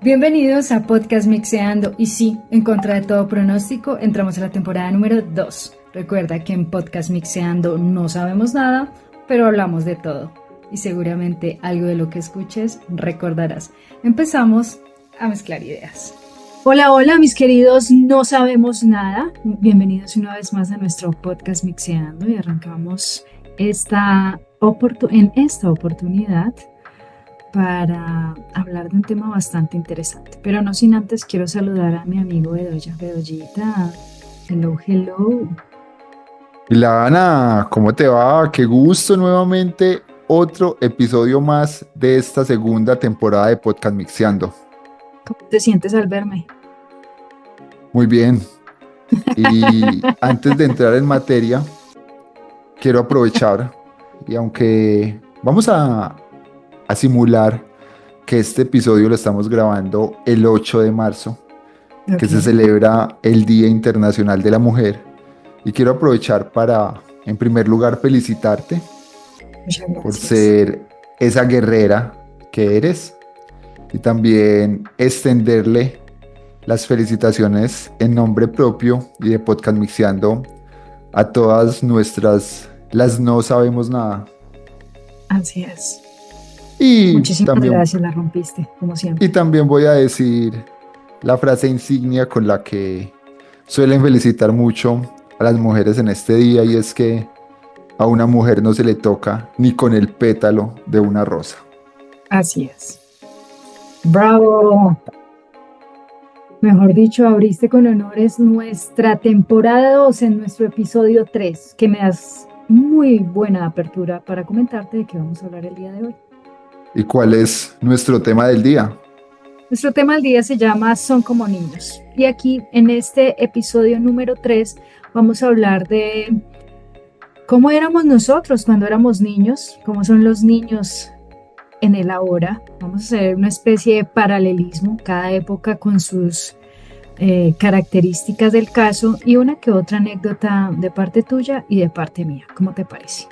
Bienvenidos a Podcast Mixeando y sí, en contra de todo pronóstico, entramos a la temporada número 2. Recuerda que en Podcast Mixeando no sabemos nada, pero hablamos de todo y seguramente algo de lo que escuches recordarás. Empezamos a mezclar ideas. Hola mis queridos, no sabemos nada. Bienvenidos una vez más a nuestro Podcast Mixeando y arrancamos en esta oportunidad para hablar de un tema bastante interesante. Pero no sin antes quiero saludar a mi amigo Bedoyita. Hello. Hola Ana, ¿cómo te va? Qué gusto nuevamente, otro episodio más de esta segunda temporada de Podcast Mixeando. ¿Cómo te sientes al verme? Muy bien. Y antes de entrar en materia, quiero aprovechar, y aunque vamos a simular que este episodio lo estamos grabando el 8 de marzo, que se celebra el Día Internacional de la Mujer, y quiero aprovechar para, en primer lugar, felicitarte por ser esa guerrera que eres y también extenderle las felicitaciones en nombre propio y de Podcast Mixeando a todas las no sabemos nada. Así es. Y muchísimas también, gracias, la rompiste, como siempre. y también voy a decir la frase insignia con la que suelen felicitar mucho a las mujeres en este día, y es que a una mujer no se le toca ni con el pétalo de una rosa. Así es. ¡Bravo! Mejor dicho, abriste con honores nuestra temporada 2 en nuestro episodio 3, que me das muy buena apertura para comentarte de qué vamos a hablar el día de hoy. ¿Y cuál es nuestro tema del día? Nuestro tema del día se llama Son como niños. Y aquí, en este episodio número 3, vamos a hablar de cómo éramos nosotros cuando éramos niños, cómo son los niños en el ahora. Vamos a hacer una especie de paralelismo, cada época con sus características del caso y una que otra anécdota de parte tuya y de parte mía. ¿Cómo te parece?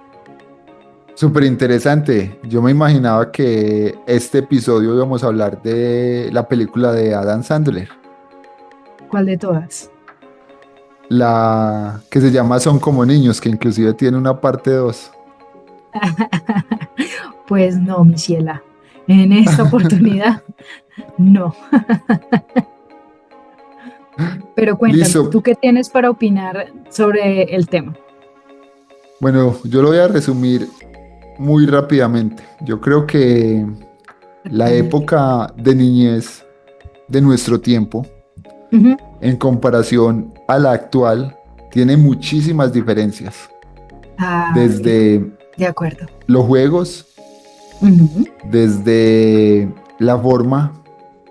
Súper interesante. Yo me imaginaba que este episodio íbamos a hablar de la película de Adam Sandler, ¿Cuál de todas? la que se llama Son como niños, que inclusive tiene una parte 2. Pues no, mi ciela. En esta oportunidad, no. Pero cuéntame, Listo. ¿tú qué tienes para opinar sobre el tema? Bueno, yo lo voy a resumir muy rápidamente. Yo creo que la época de niñez de nuestro tiempo, Uh-huh. en comparación a la actual, tiene muchísimas diferencias. Desde de acuerdo. los juegos, Uh-huh. desde la forma,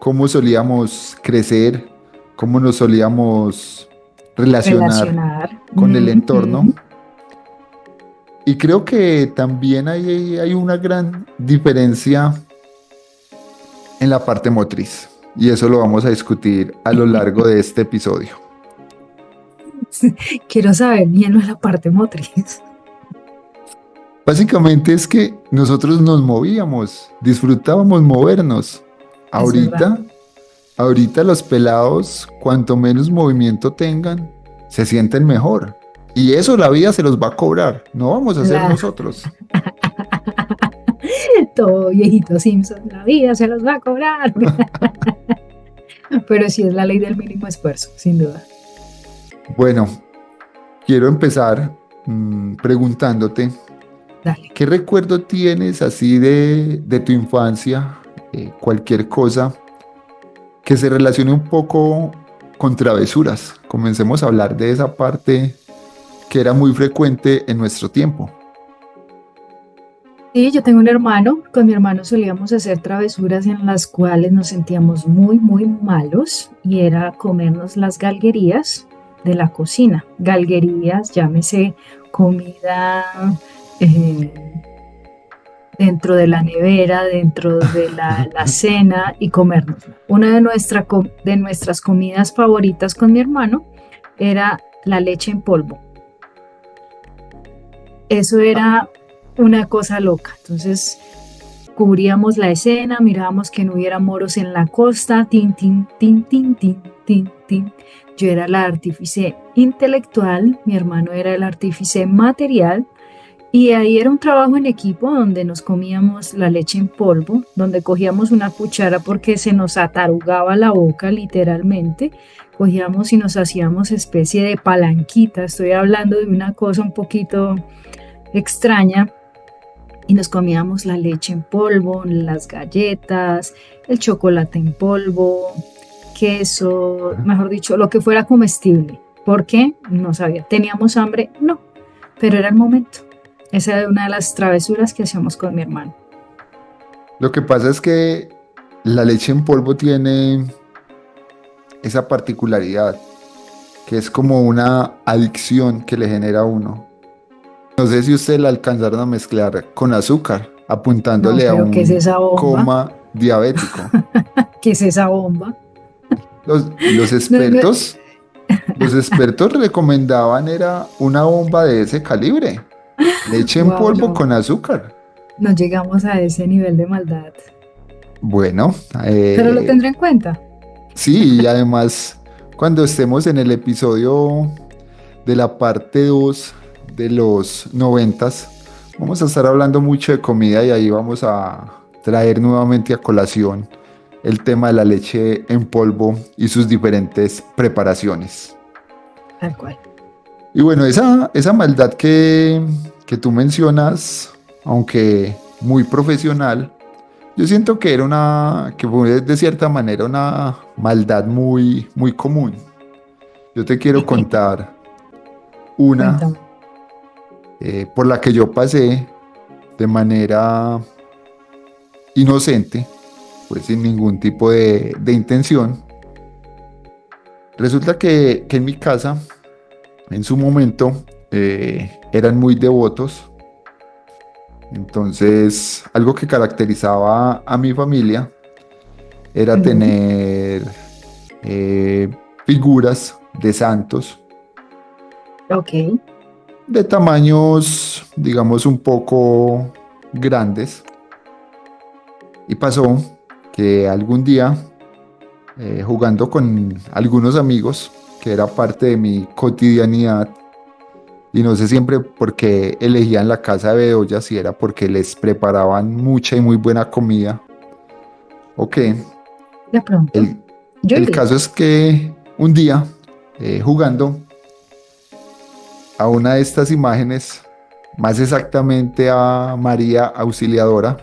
cómo solíamos crecer, cómo nos solíamos relacionar con el entorno. Y creo que también hay una gran diferencia en la parte motriz. Y eso lo vamos a discutir a lo largo de este episodio. Quiero saber bien la parte motriz. Básicamente es que nosotros nos movíamos, disfrutábamos movernos. Ahorita los pelados, cuanto menos movimiento tengan, se sienten mejor. Y eso la vida se los va a cobrar, no vamos a ser nosotros. Todo viejito Simpson, la vida se los va a cobrar. Pero sí es la ley del mínimo esfuerzo, sin duda. Bueno, quiero empezar preguntándote, Dale. ¿qué recuerdo tienes así de tu infancia? Cualquier cosa que se relacione un poco con travesuras. Comencemos a hablar de esa parte que era muy frecuente en nuestro tiempo. Sí, yo tengo un hermano. Con mi hermano solíamos hacer travesuras en las cuales nos sentíamos muy malos, y era comernos las galguerías de la cocina. Galguerías, llámese comida dentro de la nevera, dentro de la cena, y comernos. Una de nuestras comidas favoritas con mi hermano era la leche en polvo. Eso era una cosa loca. Entonces, cubríamos la escena, mirábamos que no hubiera moros en la costa, tin, tin, tin, tin, tin, tin, tin. Yo era la artífice intelectual, mi hermano era el artífice material, y ahí era un trabajo en equipo donde nos comíamos la leche en polvo, donde cogíamos una cuchara porque se nos atarugaba la boca literalmente, cogíamos y nos hacíamos especie de palanquita, estoy hablando de una cosa un poquito extraña, y nos comíamos la leche en polvo, las galletas, el chocolate en polvo, queso, mejor dicho, lo que fuera comestible. ¿Por qué? No sabía. ¿Teníamos hambre? No, pero era el momento. Esa era una de las travesuras que hacíamos con mi hermano. Lo que pasa es que la leche en polvo tiene esa particularidad, que es como una adicción que le genera a uno. No sé si ustedes la alcanzaron a mezclar con azúcar, No, apuntándole a pero ¿qué es un esa bomba? coma diabético. ¿Qué es esa bomba? Los No, no, expertos, los expertos recomendaban era una bomba de ese calibre, leche en wow, polvo no, con azúcar. no llegamos a ese nivel de maldad. Bueno, Pero lo tendré en cuenta. sí, y además, cuando estemos en el episodio de la parte 2 de los noventas, vamos a estar hablando mucho de comida y ahí vamos a traer nuevamente a colación el tema de la leche en polvo y sus diferentes preparaciones. Tal cual. Y bueno, esa maldad que tú mencionas, aunque muy profesional, yo siento que era que fue de cierta manera una maldad muy, muy común. Yo te quiero contar una Cuéntame. por la que yo pasé de manera inocente, pues sin ningún tipo de intención. Resulta que en mi casa, en su momento, eran muy devotos. Entonces, algo que caracterizaba a mi familia era Ujú. tener eh, figuras de santos Ok. de tamaños, digamos, un poco grandes. Y pasó que algún día, jugando con algunos amigos, que era parte de mi cotidianidad, y no sé siempre por qué elegían la casa de Bedoya, si era porque les preparaban mucha y muy buena comida, o qué. De pronto. El, Yo el iría. caso es que un día, jugando a una de estas imágenes, más exactamente a María Auxiliadora,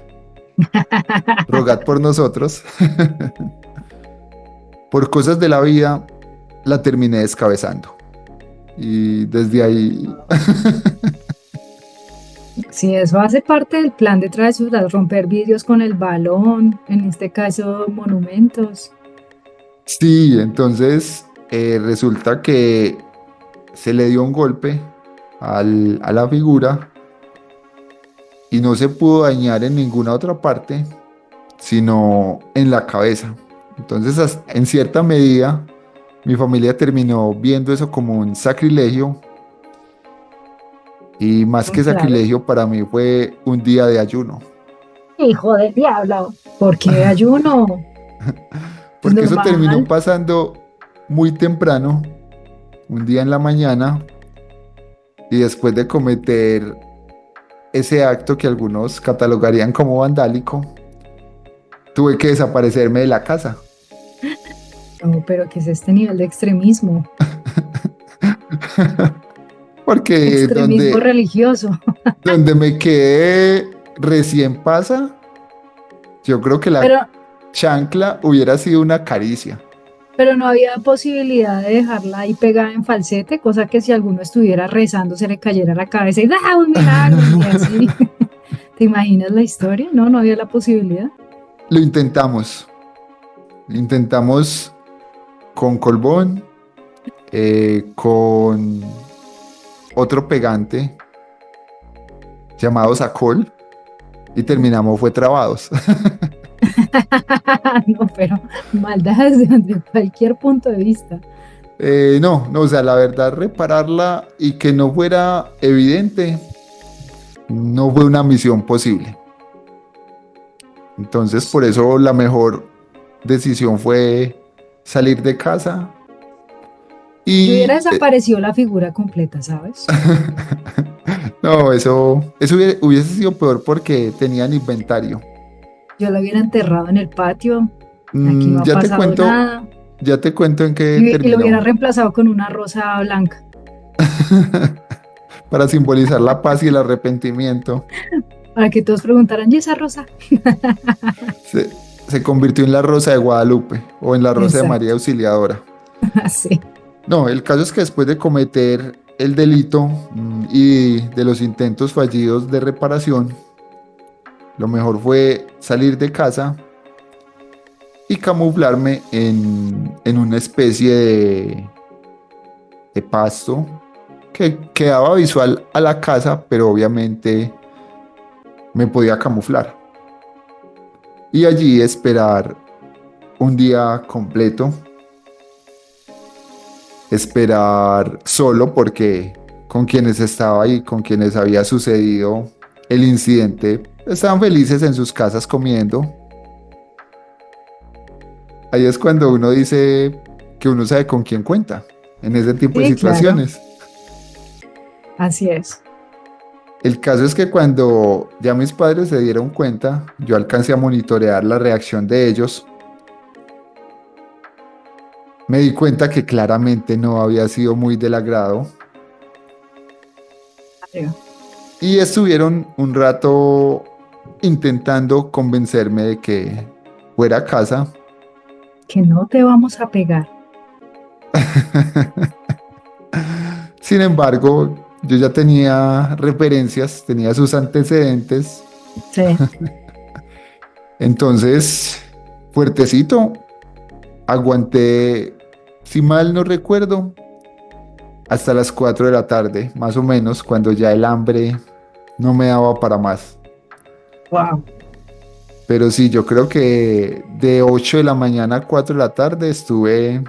rogad por nosotros, por cosas de la vida, la terminé descabezando. Y desde ahí, Si eso hace parte del plan de travesuras, romper vidrios con el balón, en este caso monumentos. sí, entonces resulta que se le dio un golpe a la figura y no se pudo dañar en ninguna otra parte, sino en la cabeza. Entonces, en cierta medida, mi familia terminó viendo eso como un sacrilegio y más que Claro. sacrilegio para mí fue un día de ayuno, Hijo del diablo. ¿Por qué ayuno? Es porque eso terminó normal. pasando muy temprano, un día en la mañana, y después de cometer ese acto que algunos catalogarían como vandálico, tuve que desaparecerme de la casa. No, pero ¿qué es este nivel de extremismo? Porque Extremismo religioso. donde me quedé recién pasa, yo creo que la Pero, chancla hubiera sido una caricia. pero no había posibilidad de dejarla ahí pegada en falsete, cosa que si alguno estuviera rezando se le cayera la cabeza y ¡da un milagro! Y así. ¿Te imaginas la historia? No, no había la posibilidad. Lo intentamos con Colbón, con otro pegante llamado Sacol y terminamos fue trabados. No, pero maldades desde cualquier punto de vista. No, no, o sea, la verdad, repararla y que no fuera evidente, no fue una misión posible. Entonces, por eso la mejor decisión fue salir de casa Yo hubiera y desaparecido la figura completa, ¿sabes? no, eso hubiese sido peor porque tenían inventario. Yo la hubiera enterrado en el patio, aquí no ha Ya te pasado cuento, nada, ya te cuento en qué y lo hubiera terminó. reemplazado con una rosa blanca, Para simbolizar la paz y el arrepentimiento. para que todos preguntaran, ¿y esa rosa? Se, se convirtió en la Rosa de Guadalupe o en la Rosa de María Exacto, Auxiliadora. así. No, el caso es que después de cometer el delito y de los intentos fallidos de reparación, lo mejor fue salir de casa y camuflarme en una especie de pasto que quedaba visual a la casa, pero obviamente me podía camuflar. Y allí esperar un día completo, esperar solo porque con quienes estaba y con quienes había sucedido el incidente estaban felices en sus casas comiendo. Ahí es cuando uno dice que uno sabe con quién cuenta en ese tipo de Sí, claro, situaciones. así es. El caso es que cuando ya mis padres se dieron cuenta, yo alcancé a monitorear la reacción de ellos. Me di cuenta que claramente no había sido muy del agrado Claro. y estuvieron un rato intentando convencerme de que fuera a casa. Que no te vamos a pegar. Sin embargo, yo ya tenía referencias, tenía sus antecedentes. Sí. Entonces, fuertecito, aguanté, si mal no recuerdo, hasta las 4 de la tarde, más o menos, cuando ya el hambre no me daba para más. Wow. Pero sí, yo creo que de 8 de la mañana a 4 de la tarde estuve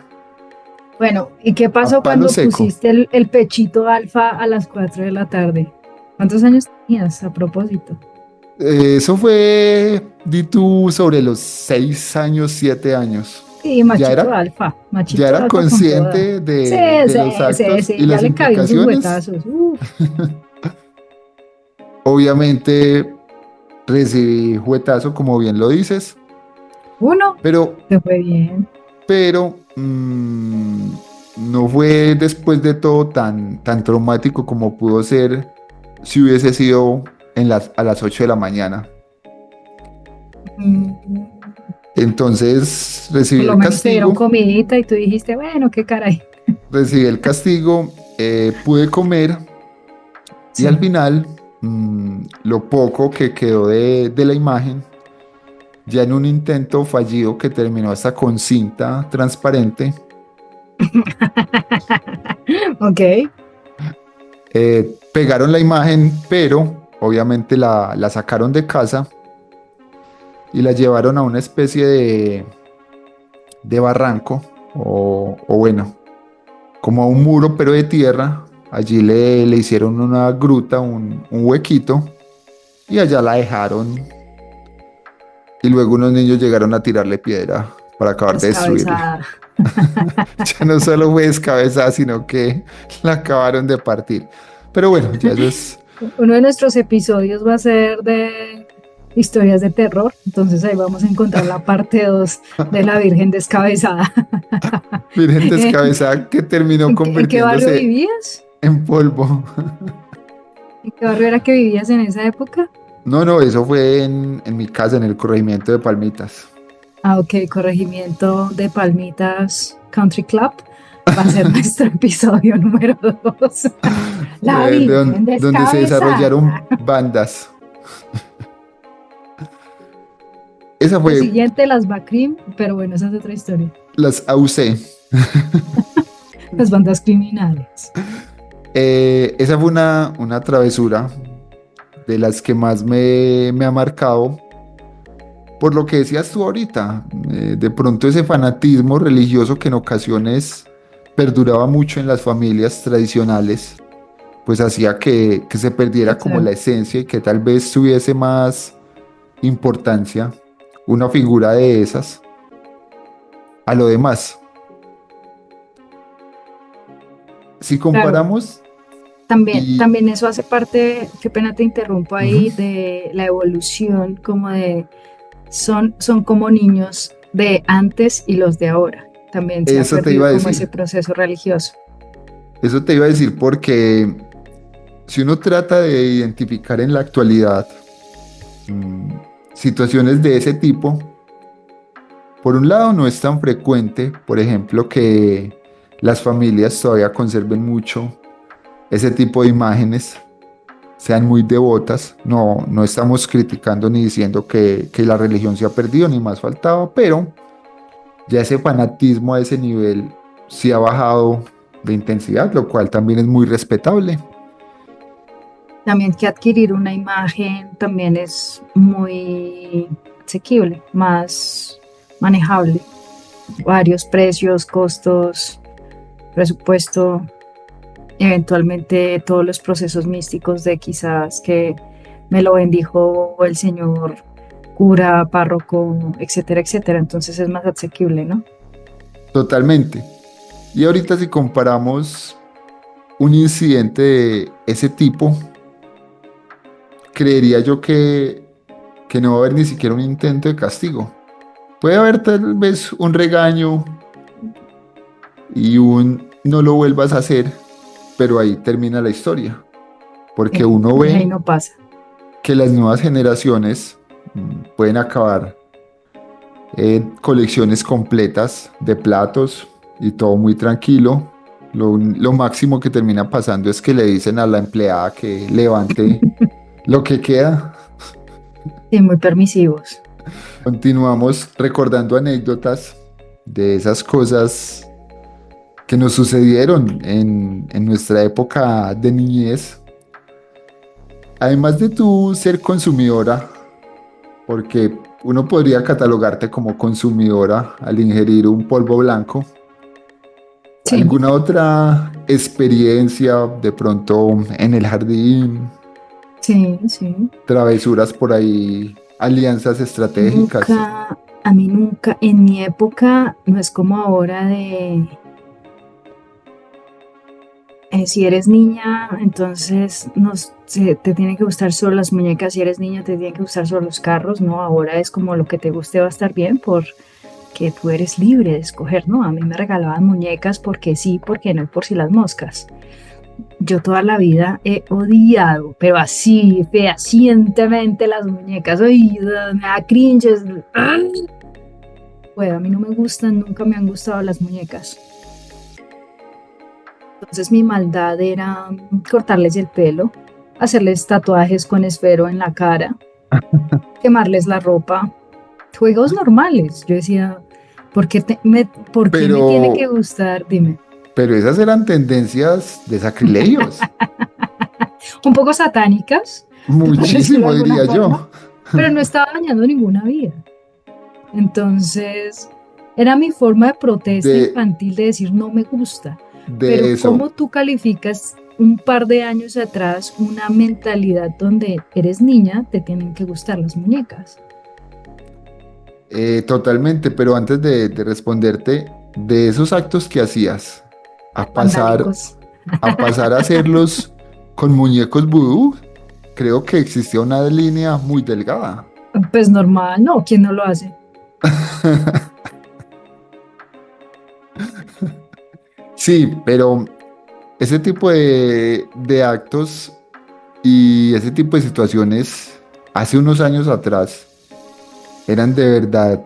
Bueno, ¿y qué a pasó palo cuando seco. pusiste el pechito alfa a las 4 de la tarde? ¿Cuántos años tenías a propósito? Eso fue, di tú, sobre los 6 años, 7 años. Sí, Ya era, ya machito era alfa con toda. consciente Sí, de sí, los sí, actos y sí, ya las le cabían sus implicaciones. huetazos. Uf, Obviamente recibí juetazo, como bien lo dices, uno, pero, te fue bien. pero no fue después de todo tan traumático como pudo ser si hubiese sido a las 8 de la mañana. Mm, Entonces Por lo menos te dieron comidita y tú dijiste, bueno, qué caray. recibí el castigo, pude comer y al Sí. final lo poco que quedó de la imagen, ya en un intento fallido que terminó hasta con cinta transparente, Ok. pegaron la imagen, pero obviamente la sacaron de casa y la llevaron a una especie de barranco o bueno, como a un muro pero de tierra. Allí le hicieron una gruta, un huequito y allá la dejaron y luego unos niños llegaron a tirarle piedra para acabar de destruirla. Descabezada. Ya no solo fue descabezada, sino que la acabaron de partir. Pero bueno, ya eso es Uno de nuestros episodios va a ser de historias de terror, entonces ahí vamos a encontrar la parte 2 de la Virgen descabezada. Virgen ¿En, descabezada que terminó en qué barrio convirtiéndose vivías? en polvo. ¿En qué barrio era que vivías en esa época? No, no, eso fue en mi casa, en el corregimiento de Palmitas. Ah, ok, corregimiento de Palmitas Country Club. Va a ser nuestro episodio número 2. La Virgen Donde se desarrollaron descabezada. bandas. Esa Lo fue siguiente, las Bacrim, pero bueno, esa es otra historia. las AUC. Las bandas criminales. Esa fue una travesura de las que más me ha marcado. Por lo que decías tú ahorita, de pronto ese fanatismo religioso que en ocasiones perduraba mucho en las familias tradicionales, pues hacía que se Sí, perdiera como claro. la esencia y que tal vez tuviese más importancia una figura de esas a lo demás. Si Claro, comparamos y... también eso hace parte, qué pena te interrumpo Ujú, ahí, de la evolución, como de, son como niños de antes y los de ahora. También se ha eso te iba perdido a como ese decir, proceso religioso. eso te iba a decir porque si uno trata de identificar en la actualidad mm, situaciones de ese tipo, por un lado no es tan frecuente, por ejemplo, que las familias todavía conserven mucho ese tipo de imágenes, sean muy devotas. No, no estamos criticando ni diciendo que la religión se ha perdido, ni más faltaba, pero ya ese fanatismo a ese nivel sí ha bajado de intensidad, lo cual también es muy respetable. También que adquirir una imagen también es muy asequible, más manejable. Varios precios, costos, presupuesto, eventualmente todos los procesos místicos de quizás que me lo bendijo el señor cura, párroco, etcétera, etcétera. Entonces es más asequible, ¿no? Totalmente. Y ahorita si comparamos un incidente de ese tipo, creería yo que no va a haber ni siquiera un intento de castigo. Puede haber tal vez un regaño y un no lo vuelvas a hacer, pero ahí termina la historia, porque uno Y ahí ve no pasa. que las nuevas generaciones pueden acabar colecciones completas de platos y todo muy tranquilo. Lo máximo que termina pasando es que le dicen a la empleada que levante lo que queda. Sí, muy permisivos. Continuamos recordando anécdotas de esas cosas que nos sucedieron en nuestra época de niñez. Además de tu ser consumidora, porque uno podría catalogarte como consumidora al ingerir un polvo blanco, Sí, ¿alguna otra experiencia de pronto en el jardín, sí, sí. travesuras por ahí, alianzas estratégicas? Nunca, a mí nunca, en mi época no es como ahora de si eres niña, entonces te tienen que gustar solo las muñecas, si eres niño te tienen que gustar solo los carros, ¿no? Ahora es como lo que te guste va a estar bien porque tú eres libre de escoger, ¿no? A mí me regalaban muñecas porque sí, porque no, por si las moscas. Yo toda la vida he odiado, pero así, fehacientemente las muñecas. Ay, me da cringe. Pues a mí no me gustan, nunca me han gustado las muñecas. Entonces mi maldad era cortarles el pelo, hacerles tatuajes con esfero en la cara, quemarles la ropa, juegos normales. Yo decía, ¿por qué me tiene que Pero, gustar? Dime. pero esas eran tendencias de sacrilegios, Un poco satánicas, por decirlo de muchísimo alguna diría forma, yo, pero no estaba dañando ninguna vida. Entonces, era mi forma de protesta de, infantil de decir no me gusta. de Pero eso. ¿cómo tú calificas un par de años atrás una mentalidad donde eres niña, te tienen que gustar las muñecas? Totalmente, pero antes de responderte, de esos actos que hacías, a pasar, Vandálicos. a pasar a hacerlos con muñecos vudú, creo que existía una línea muy delgada. Pues normal, no, ¿quién no lo hace? Sí, pero ese tipo de actos y ese tipo de situaciones hace unos años atrás eran de verdad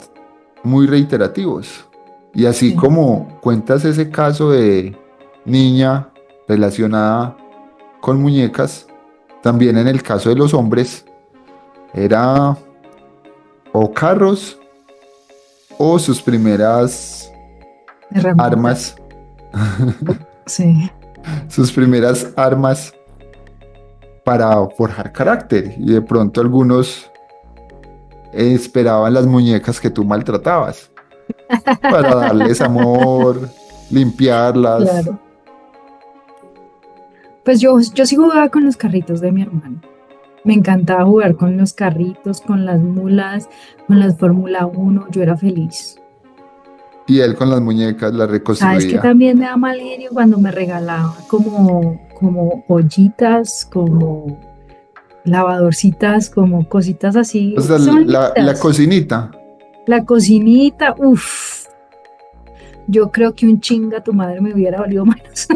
muy reiterativos. Y así Sí. como cuentas ese caso de niña relacionada con muñecas, también en el caso de los hombres era o carros o sus primeras Herramientas. armas, Sí. sus primeras armas para forjar carácter. Y de pronto algunos esperaban las muñecas que tú maltratabas para darles amor, limpiarlas. Claro. Pues yo sí jugaba con los carritos de mi hermano. Me encantaba jugar con los carritos, con las mulas, con las Fórmula 1. Yo era feliz. Y él con las muñecas las ¿Sabes qué reconstruía. también me da mal genio cuando me regalaba como ollitas, como lavadorcitas, como cositas así? O sea, Son la lindas. cocinita. La cocinita, uff. Yo creo que un chinga tu madre me hubiera valido menos.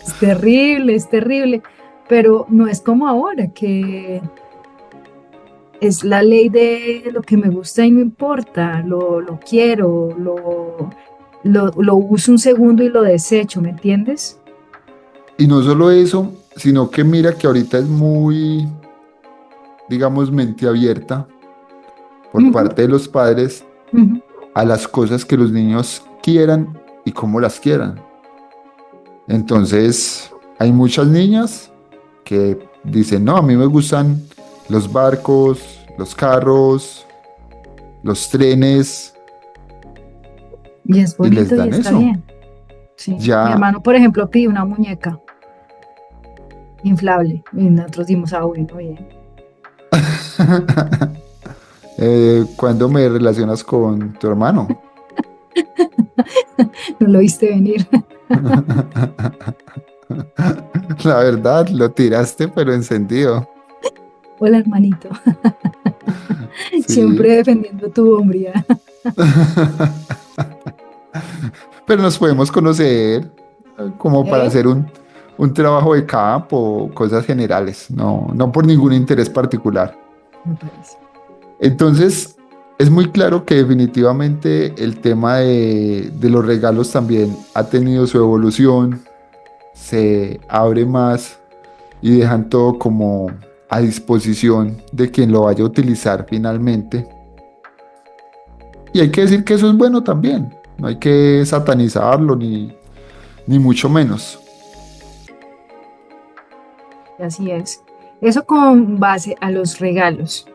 Es terrible, es terrible. Pero no es como ahora, que es la ley de lo que me gusta y no importa. Lo quiero, lo uso un segundo y lo desecho, ¿me entiendes? Y no solo eso, sino que mira que ahorita es muy, digamos, mente abierta por Ujú, parte de los padres ujú. a las cosas que los niños quieran y cómo las quieran. Entonces, hay muchas niñas que dicen, no, a mí me gustan los barcos, los carros, los trenes, Y es y les bonito y dan está eso. bien. Sí. Mi Ya, hermano, por ejemplo, pidió una muñeca inflable y nosotros dimos, ah, bueno, bien. ¿cuándo me relacionas con tu hermano? No lo viste venir. La verdad, lo tiraste, pero encendido. Hola, hermanito. Sí. Siempre defendiendo tu hombría. Pero nos podemos conocer como para ¿Eh? hacer un trabajo de campo, cosas generales, no, no por ningún interés particular. Me parece. Entonces, es muy claro que definitivamente el tema de los regalos también ha tenido su evolución, se abre más y dejan todo como a disposición de quien lo vaya a utilizar finalmente. Y hay que decir que eso es bueno también, no hay que satanizarlo ni mucho menos. Así es. Eso con base a los regalos,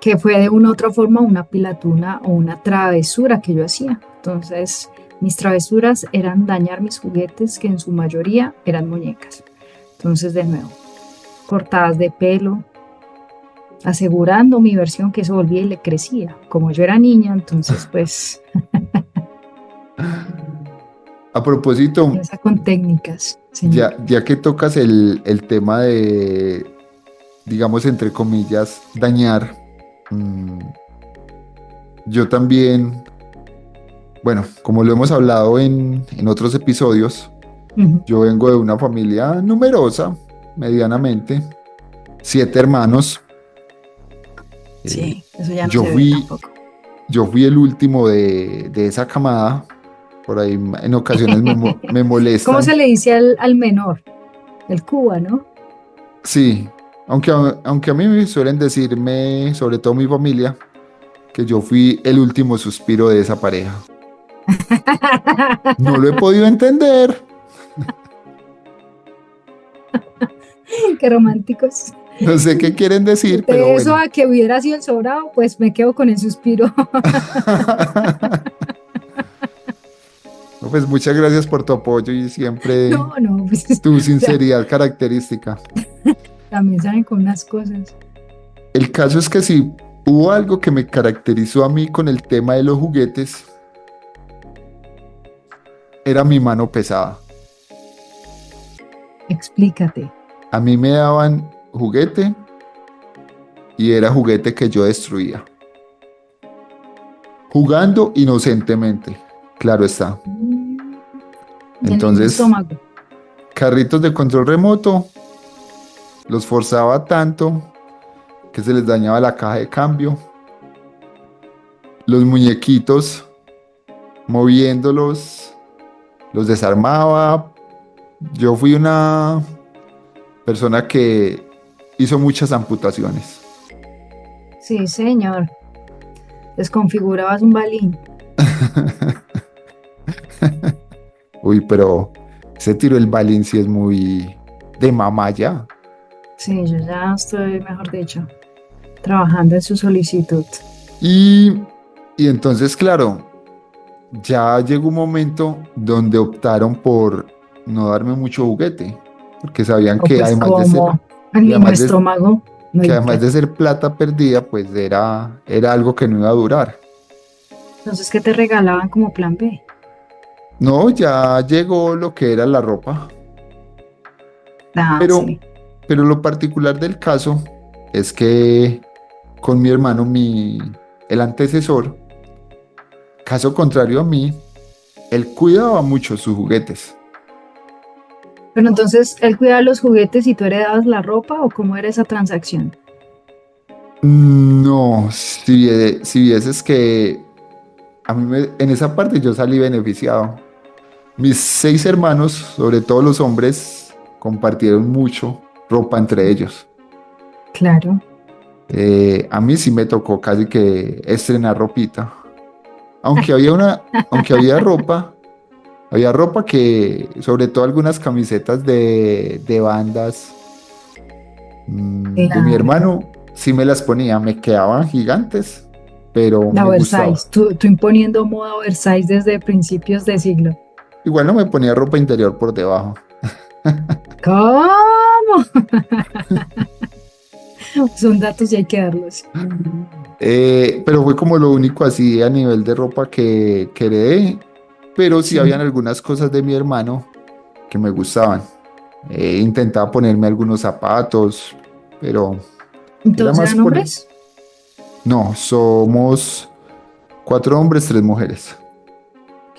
que fue de una u otra forma una pilatuna o una travesura que yo hacía. Entonces, mis travesuras eran dañar mis juguetes, que en su mayoría eran muñecas. Entonces, de nuevo, cortadas de pelo, asegurando mi versión que eso volvía y le crecía. Como yo era niña, entonces, pues, A propósito, esa con técnicas, señor. ya que tocas el tema de, digamos, entre comillas, dañar, mm, yo también, bueno, como lo hemos hablado en otros episodios, Ujú. yo vengo de una familia numerosa, medianamente, 7 hermanos. Eh, Sí, eso ya no yo se ve fui, tampoco. yo fui el último de esa camada, por ahí en ocasiones me ¿Cómo se molestan. le dice al menor? El Cuba, ¿no? Sí, aunque a mí me suelen decirme, sobre todo mi familia, que yo fui el último suspiro de esa pareja. No lo he podido entender. Qué románticos. No sé qué quieren decir, pero De eso bueno. a que hubiera sido el sobrado, pues me quedo con el suspiro. No, pues muchas gracias por tu apoyo y siempre No, no, pues tu sinceridad característica. también salen con unas cosas. El caso es que si hubo algo que me caracterizó a mí con el tema de los juguetes, era mi mano pesada. Explícate. A mí me daban juguete y era juguete que yo destruía. Jugando inocentemente, claro está. Mm, el niño Entonces, estómago. carritos de control remoto, los forzaba tanto que se les dañaba la caja de cambio. Los muñequitos, moviéndolos, los desarmaba. Yo fui una persona que hizo muchas amputaciones. Sí, señor. Desconfigurabas un balín. Uy, pero ese tiro el balín sí es muy de mamá ya. Sí, yo ya estoy, mejor dicho, trabajando en su solicitud. Y, y entonces, claro, ya llegó un momento donde optaron por no darme mucho juguete. porque sabían O que pues además de ser, como el que mismo además de, estómago, no que además infla. de ser plata perdida, pues era algo que no iba a durar. Entonces, ¿qué te regalaban como plan B? No, ya llegó lo que era la ropa, Ah, pero, sí. pero lo particular del caso es que con mi hermano, el antecesor, caso contrario a mí, él cuidaba mucho sus juguetes. Pero entonces, ¿él cuidaba los juguetes y tú heredabas la ropa o cómo era esa transacción? No, si vieses que en esa parte yo salí beneficiado. Mis 6 hermanos, sobre todo los hombres, compartieron mucho ropa entre ellos. Claro. A mí sí me tocó casi que estrenar ropita. Aunque había ropa que, sobre todo algunas camisetas de bandas de mi Claro. hermano, sí me las ponía, me quedaban gigantes, pero La me gustaba. oversize, tú imponiendo moda oversize desde principios de siglo. Igual no me ponía ropa interior por debajo. ¿Cómo? Son datos y hay que darlos. Pero fue como lo único así a nivel de ropa que heredé, pero sí habían Sí. algunas cosas de mi hermano que me gustaban. Intentaba ponerme algunos zapatos, pero era ¿Todos más eran por... hombres? No, somos 4 hombres, 3 mujeres.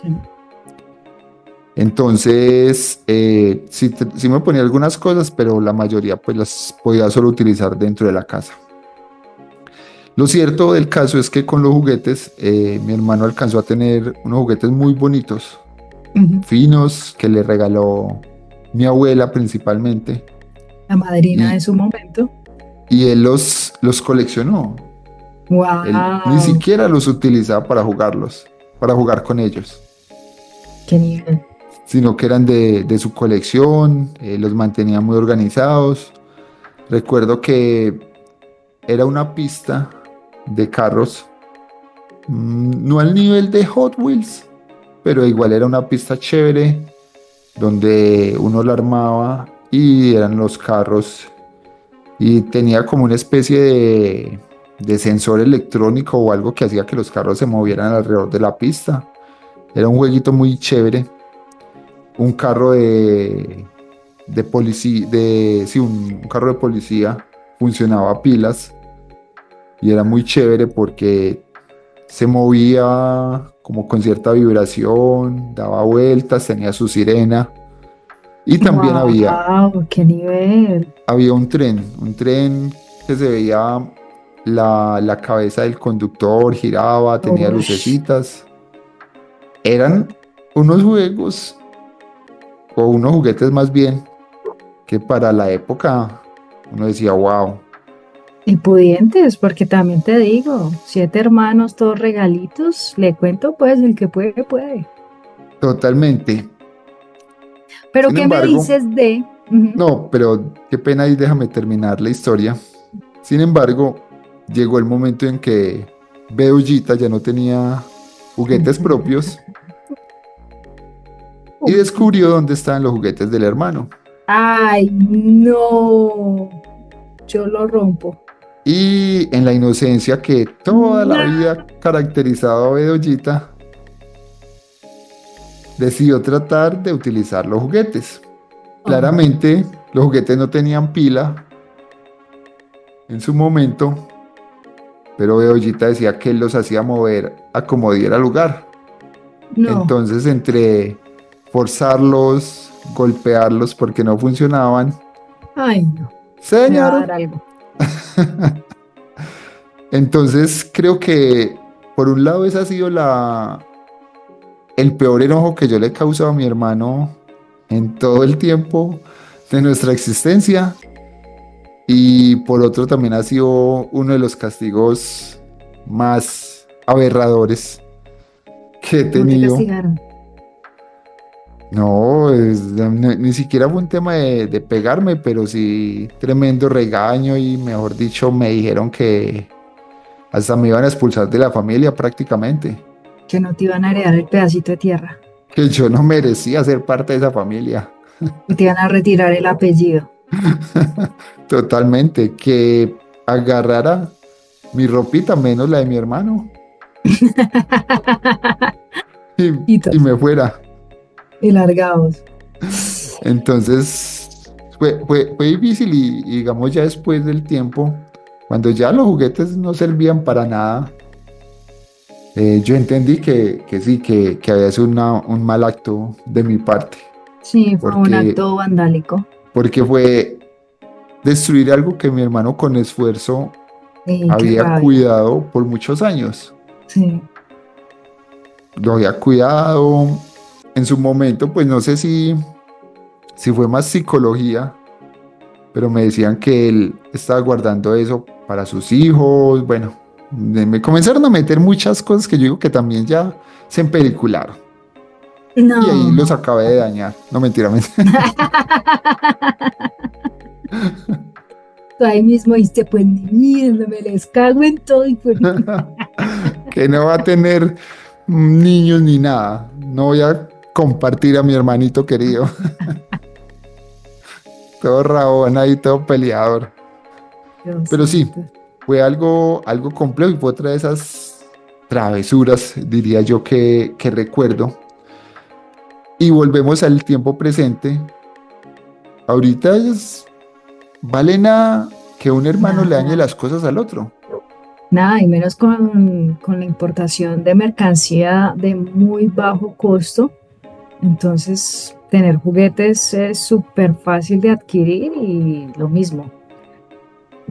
Sí. Entonces, sí, sí me ponía algunas cosas, pero la mayoría pues las podía solo utilizar dentro de la casa. Lo cierto del caso es que con los juguetes, mi hermano alcanzó a tener unos juguetes muy bonitos, Ujú. finos, que le regaló mi abuela principalmente, La madrina de y, su momento. y él los coleccionó. Él ni ¡Wow! siquiera los utilizaba para jugar con ellos, ¡Qué nivel! sino que eran de su colección, los mantenía muy organizados. Recuerdo que era una pista de carros, no al nivel de Hot Wheels, pero igual era una pista chévere donde uno la armaba y eran los carros y tenía como una especie de sensor electrónico o algo que hacía que los carros se movieran alrededor de la pista. Era un jueguito muy chévere, un carro de policía, sí, un carro de policía funcionaba a pilas y era muy chévere porque se movía como con cierta vibración, daba vueltas, tenía su sirena. Y también ¡Wow! ¡Qué nivel! había un tren que se veía la cabeza del conductor, giraba, tenía Ush. lucecitas. Eran unos juegos o unos juguetes más bien que para la época uno decía, wow, Y pudientes, porque también te digo, 7 hermanos, todos regalitos, le cuento pues, el que puede, puede. totalmente. Pero Sin ¿qué me embargo, dices de... Ujú. no, pero qué pena y déjame terminar la historia. Sin embargo, llegó el momento en que Bedollita ya no tenía juguetes propios y descubrió dónde estaban los juguetes del hermano. Ay, no, yo lo rompo. Y en la inocencia que toda la No. vida caracterizado a Bedollita, decidió tratar de utilizar los juguetes. Oh, Claramente, los juguetes no tenían pila en su momento, pero Bedollita decía que él los hacía mover a como diera lugar. no, Entonces, entre forzarlos, golpearlos porque no funcionaban, ay, no, se me va a dar dañaron. algo. Entonces, creo que por un lado esa ha sido el peor enojo que yo le he causado a mi hermano en todo el tiempo de nuestra existencia. Y por otro también ha sido uno de los castigos más aberradores que he ¿Cómo te tenido. castigaron? No, ni siquiera fue un tema de pegarme, pero sí tremendo regaño y mejor dicho me dijeron que hasta me iban a expulsar de la familia prácticamente, Que no te iban a heredar el pedacito de tierra. que yo no merecía ser parte de esa familia. Y te iban a retirar el apellido. Totalmente, que agarrara mi ropita menos la de mi hermano y, Y, y me fuera. y largados. Entonces fue difícil y digamos ya después del tiempo, cuando ya los juguetes no servían para nada, yo entendí que sí, que había sido un mal acto de mi parte, Sí, fue un porque, acto vandálico. porque fue destruir algo que mi hermano con esfuerzo Y qué había rabia. cuidado por muchos años. Sí. Lo había cuidado en su momento, pues no sé si fue más psicología, pero me decían que él estaba guardando eso para sus hijos. Bueno, me comenzaron a meter muchas cosas que yo digo que también ya se empelicularon. Y ahí los No. acabé de dañar. No, mentira, mentira. Tú ahí mismo dijiste, pues ni mierda, me les cago en todo y pues... Que no va a tener niños ni nada. No voy a compartir a mi hermanito querido. Todo rabón ahí, todo peleador. Pero sí, Diosito. fue algo complejo y fue otra de esas travesuras, diría yo, que recuerdo. Y volvemos al tiempo presente. Ahorita vale nada que un hermano le dañe Nada, las cosas al otro. nada, y menos con la importación de mercancía de muy bajo costo. Entonces, tener juguetes es súper fácil de adquirir y lo mismo,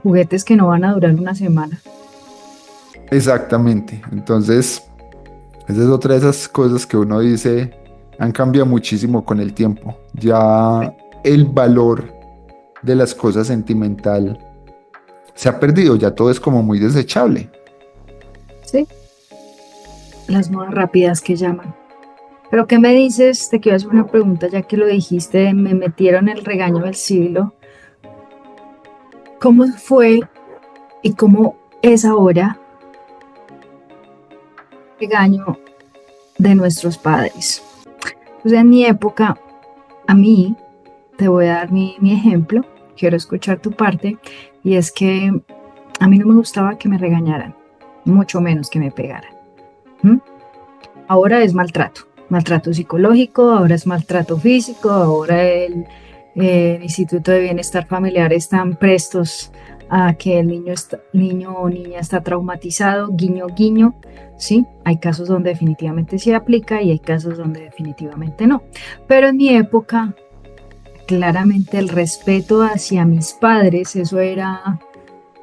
juguetes que no van a durar una semana. Exactamente. Entonces, esa es otra de esas cosas que uno dice han cambiado muchísimo con el tiempo. Ya el valor de las cosas sentimental se ha perdido, ya todo es como muy desechable. Sí, las modas rápidas que llaman. Pero ¿qué me dices? Te quiero hacer una pregunta ya que lo dijiste, me metieron el regaño del siglo. ¿Cómo fue y cómo es ahora el regaño de nuestros padres? Pues en mi época, a mí, te voy a dar mi ejemplo, quiero escuchar tu parte, y es que a mí no me gustaba que me regañaran, mucho menos que me pegaran. ¿M? Ahora es maltrato, maltrato psicológico, ahora es maltrato físico, ahora el Instituto de Bienestar Familiar están prestos a que el niño o niña está traumatizado, guiño, guiño, ¿sí? Hay casos donde definitivamente se aplica y hay casos donde definitivamente no. Pero en mi época, claramente el respeto hacia mis padres, eso era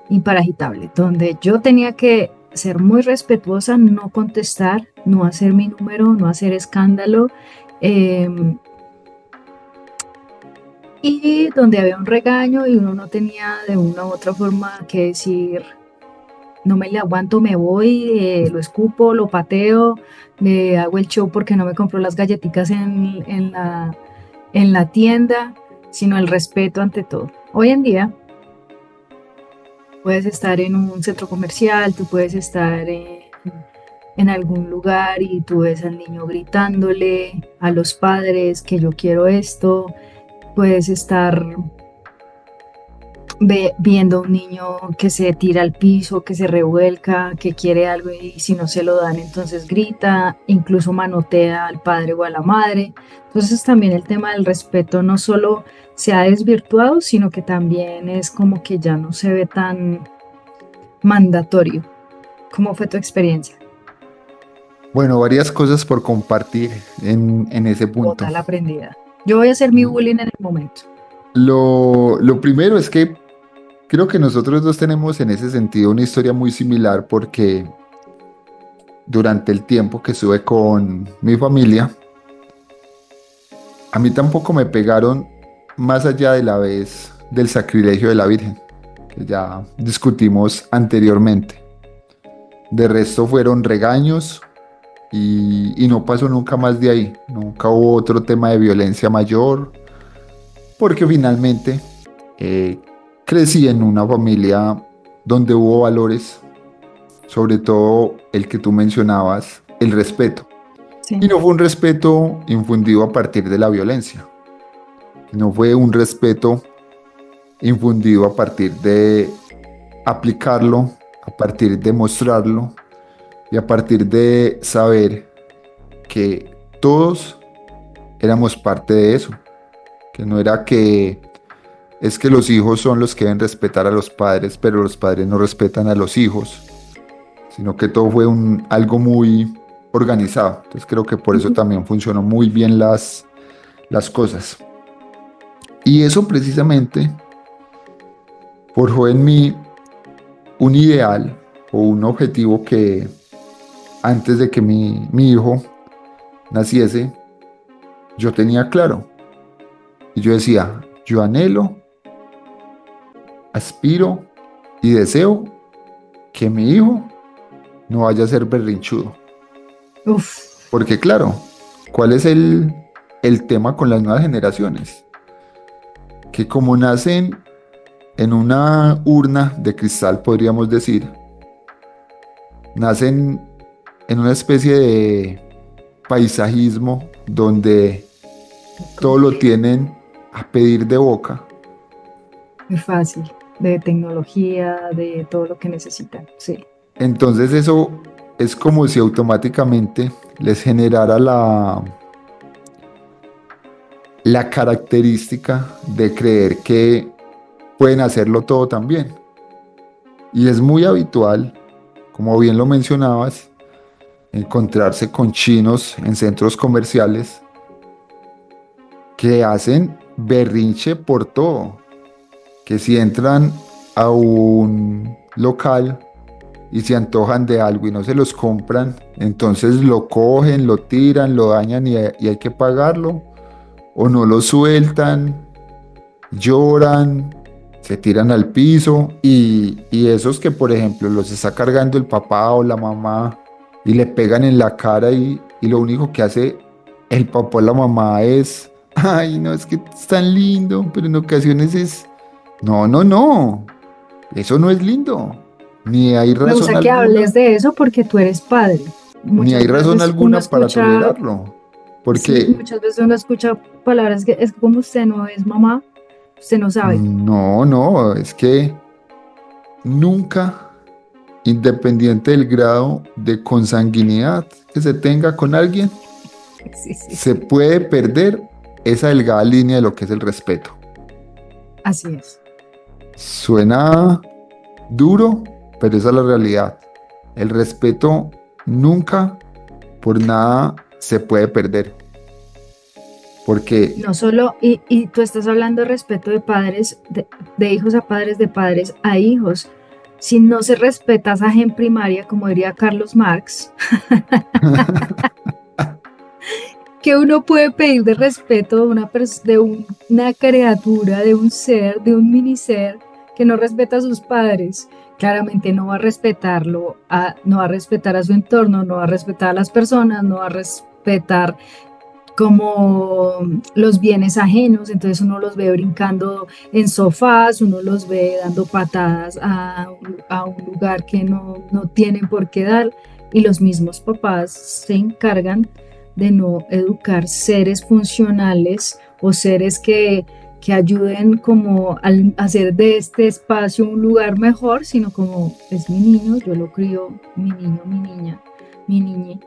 imparagitable, donde yo tenía que ser muy respetuosa, no contestar, no hacer mi número, no hacer escándalo, eh, y donde había un regaño y uno no tenía de una u otra forma que decir, no me le aguanto, me voy, lo escupo, lo pateo, le hago el show porque no me compró las galletitas en la tienda, sino el respeto ante todo. Hoy en día puedes estar en un centro comercial, tú puedes estar en algún lugar y tú ves al niño gritándole a los padres que yo quiero esto, puedes estar viendo un niño que se tira al piso, que se revuelca, que quiere algo y si no se lo dan entonces grita, incluso manotea al padre o a la madre. Entonces también el tema del respeto no solo se ha desvirtuado, sino que también es como que ya no se ve tan mandatorio. ¿Cómo fue tu experiencia? Bueno, varias cosas por compartir en ese punto. Total aprendida. Yo voy a hacer mi bullying en el momento. Lo primero es que creo que nosotros dos tenemos en ese sentido una historia muy similar porque durante el tiempo que estuve con mi familia, a mí tampoco me pegaron más allá de la vez del sacrilegio de la Virgen, que ya discutimos anteriormente. De resto fueron regaños y no pasó nunca más de ahí. Nunca hubo otro tema de violencia mayor, porque finalmente eh, crecí en una familia donde hubo valores, sobre todo el que tú mencionabas, el respeto. Sí, Y no fue un respeto infundido a partir de la violencia. no fue un respeto infundido a partir de aplicarlo, a partir de mostrarlo y a partir de saber que todos éramos parte de eso, que no era que es que los hijos son los que deben respetar a los padres, pero los padres no respetan a los hijos, sino que todo fue algo muy organizado. Entonces creo que por eso también funcionó muy bien las cosas. Y eso precisamente forjó en mí un ideal o un objetivo que antes de que mi hijo naciese, yo tenía claro. Y yo decía, yo anhelo, aspiro y deseo que mi hijo no vaya a ser berrinchudo. Uf. Porque claro, ¿cuál es el tema con las nuevas generaciones? Que como nacen en una urna de cristal, podríamos decir, nacen en una especie de paisajismo donde todo lo tienen a pedir de boca. Muy fácil, de tecnología, de todo lo que necesitan, sí. Entonces eso es como si automáticamente les generara la característica de creer que pueden hacerlo todo también. Y es muy habitual, como bien lo mencionabas, encontrarse con chinos en centros comerciales que hacen berrinche por todo, que si entran a un local y se antojan de algo y no se los compran, entonces lo cogen, lo tiran, lo dañan y hay que pagarlo, o no lo sueltan, lloran, se tiran al piso y esos que por ejemplo los está cargando el papá o la mamá y le pegan en la cara y lo único que hace el papá o la mamá es, ay no, es que es tan lindo, pero en ocasiones es, no, eso no es lindo, ni hay Me razón gusta que alguna, hables de eso porque tú eres padre. ni hay Muchas razón veces uno alguna para escucha, tolerarlo, sí, porque muchas veces uno escucha palabras que es que como usted no es mamá, usted no sabe. no, es que nunca, independiente del grado de consanguinidad que se tenga con alguien, Sí, sí, se sí. puede perder esa delgada línea de lo que es el respeto. Así es. Suena duro, pero esa es la realidad. El respeto nunca por nada se puede perder. Porque No solo, y tú estás hablando de respeto de padres, de hijos a padres, de padres a hijos. Si no se respeta esa gen primaria, como diría Carlos Marx, que uno puede pedir de respeto de una criatura, de un ser, de un mini ser que no respeta a sus padres. Claramente no va a respetarlo, no va a respetar a su entorno, no va a respetar a las personas, no va a respetar como los bienes ajenos, entonces uno los ve brincando en sofás, uno los ve dando patadas a un lugar que no tienen por qué dar, y los mismos papás se encargan de no educar seres funcionales o seres que ayuden como a hacer de este espacio un lugar mejor, sino como es mi niño, yo lo crío, mi niño, mi niña, mi niñe,